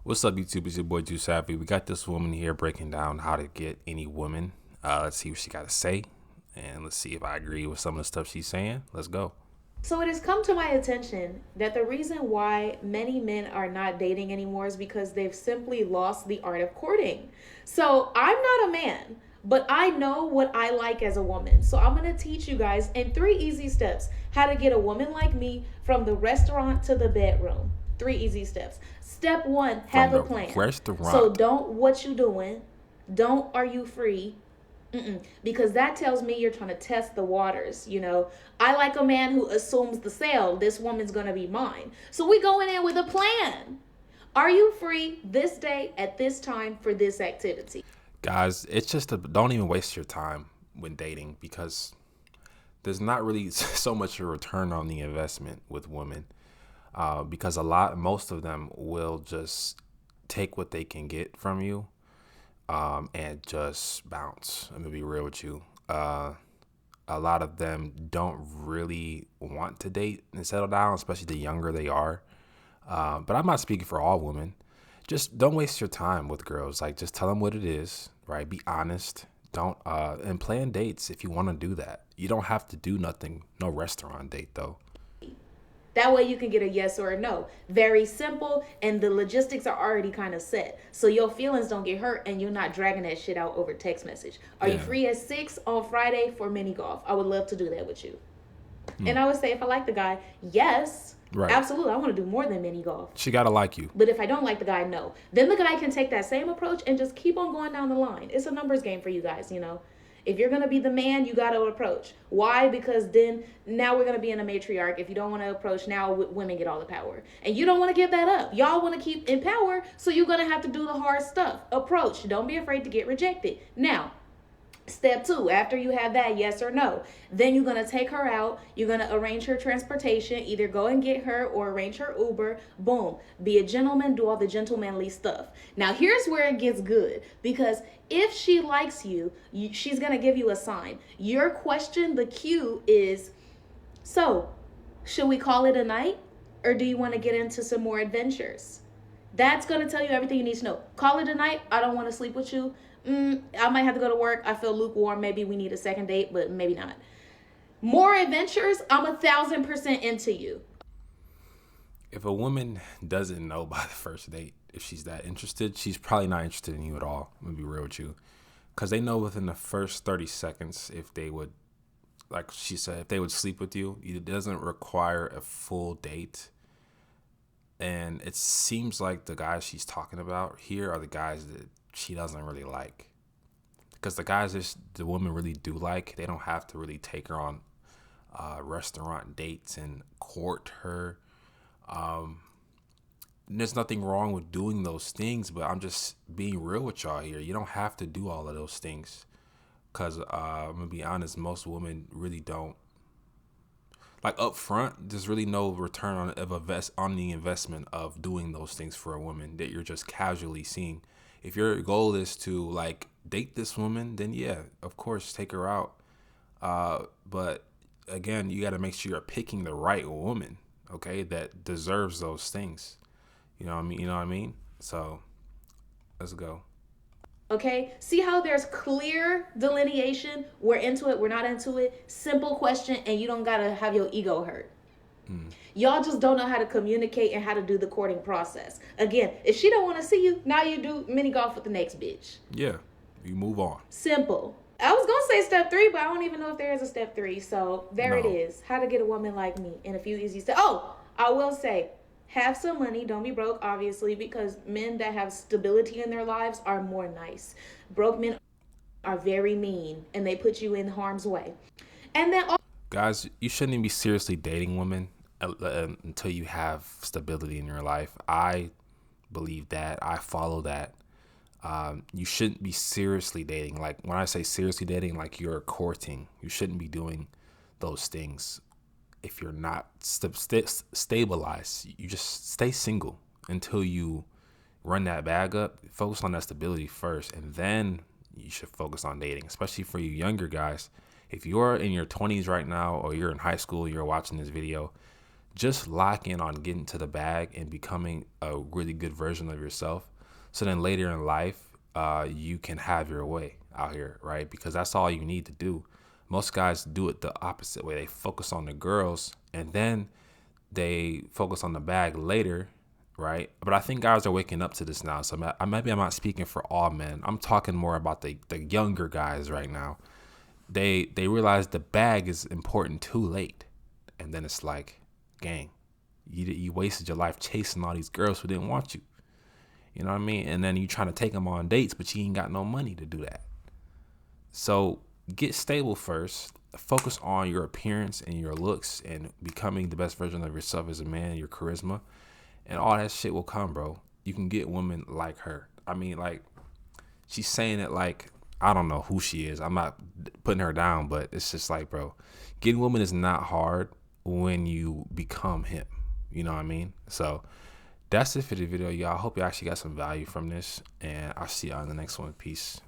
What's up, YouTube? It's your boy Too Savvy. We got this woman here breaking down how to get any woman. Let's see what she got to say, and let's see if I agree with some of the stuff she's saying. Let's go. So it has come to my attention that the reason why many men are not dating anymore is because they've simply lost the art of courting. So I'm not a man, but I know what I like as a woman. So I'm going to teach you guys in 3 easy steps how to get a woman like me from the restaurant to the bedroom. 3 easy steps. Step one, From have a the plan. So restaurant. don't what you doing. Don't are you free. Because that tells me you're trying to test the waters. I like a man who assumes the sale. This woman's going to be mine. So we going in with a plan. Are you free this day at this time for this activity? Guys, it's just don't even waste your time when dating because there's not really so much a return on the investment with women. Because most of them will just take what they can get from you, and just bounce. I'm gonna be real with you. A lot of them don't really want to date and settle down, especially the younger they are. But I'm not speaking for all women. Just don't waste your time with girls. Like, just tell them what it is, right? Be honest. Don't and plan dates if you want to do that. You don't have to do nothing. No restaurant date though. That way you can get a yes or a no. Very simple, and the logistics are already kind of set. So your feelings don't get hurt and you're not dragging that shit out over text message. Are you free at 6 on Friday for mini golf? I would love to do that with you. And I would say if I like the guy, yes. Right. Absolutely. I want to do more than mini golf. She gotta like you. But if I don't like the guy, no. Then the guy can take that same approach and just keep on going down the line. It's a numbers game for you guys. If you're going to be the man, you got to approach. Why? Because then now we're going to be in a matriarch. If you don't want to approach, now women get all the power. And you don't want to give that up. Y'all want to keep in power, so you're going to have to do the hard stuff. Approach. Don't be afraid to get rejected. Now, step 2, after you have that yes or no, then you're going to take her out. You're going to arrange her transportation, either go and get her or arrange her Uber. Boom. Be a gentleman, do all the gentlemanly stuff. Now, here's where it gets good, because if she likes you, she's going to give you a sign. Your question, the cue is, so should we call it a night, or do you want to get into some more adventures? That's going to tell you everything you need to know. Call it a night. I don't want to sleep with you. I might have to go to work. I feel lukewarm. Maybe we need a second date, but maybe not. More adventures. I'm 1,000% into you. If a woman doesn't know by the first date if she's that interested, she's probably not interested in you at all. I'm gonna be real with you, because they know within the first 30 seconds if they would, like she said, if they would sleep with you. It doesn't require a full date. And it seems like the guys she's talking about here are the guys that she doesn't really like. Because the guys that the women really do like, they don't have to really take her on restaurant dates and court her. There's nothing wrong with doing those things, but I'm just being real with y'all here. You don't have to do all of those things. Because I'm going to be honest, most women really don't. Like, up front, there's really no return on the investment of doing those things for a woman that you're just casually seeing. If your goal is to, like, date this woman, then yeah, of course, take her out. But again, you got to make sure you're picking the right woman, okay, that deserves those things. You know what I mean? So let's go. Okay, see how there's clear delineation? We're into it, we're not into it. Simple question, and you don't gotta have your ego hurt. Y'all just don't know how to communicate and how to do the courting process. Again, if she don't want to see you, now you do mini golf with the next bitch. Yeah, you move on. Simple. I was gonna say step 3, but I don't even know if there is a step 3. So there it is. How to get a woman like me in a few easy steps. Oh, I will say, have some money. Don't be broke, obviously, because men that have stability in their lives are more nice. Broke men are very mean, and they put you in harm's way. And then, guys, you shouldn't be seriously dating women until you have stability in your life. I believe that. I follow that. You shouldn't be seriously dating. Like, when I say seriously dating, like you're courting. You shouldn't be doing those things if you're not stabilized. You just stay single until you run that bag up. Focus on that stability first, and then you should focus on dating, especially for you younger guys. If you're in your 20s right now, or you're in high school, you're watching this video, just lock in on getting to the bag and becoming a really good version of yourself. So then later in life, you can have your way out here, right? Because that's all you need to do. Most guys do it the opposite way. They focus on the girls and then they focus on the bag later, right? But I think guys are waking up to this now. So maybe I'm not speaking for all men. I'm talking more about the younger guys right now. They realize the bag is important too late, and then it's like, gang, you wasted your life chasing all these girls who didn't want you. You know what I mean? And then you trying to take them on dates, but you ain't got no money to do that. So get stable first. Focus on your appearance and your looks and becoming the best version of yourself as a man, your charisma, and all that shit will come, bro. You can get women like her. I mean, like, she's saying it like, I don't know who she is. I'm not putting her down, but it's just like, bro, getting women is not hard when you become him. You know what I mean? So that's it for the video, y'all. I hope you actually got some value from this, and I'll see y'all in the next one. Peace.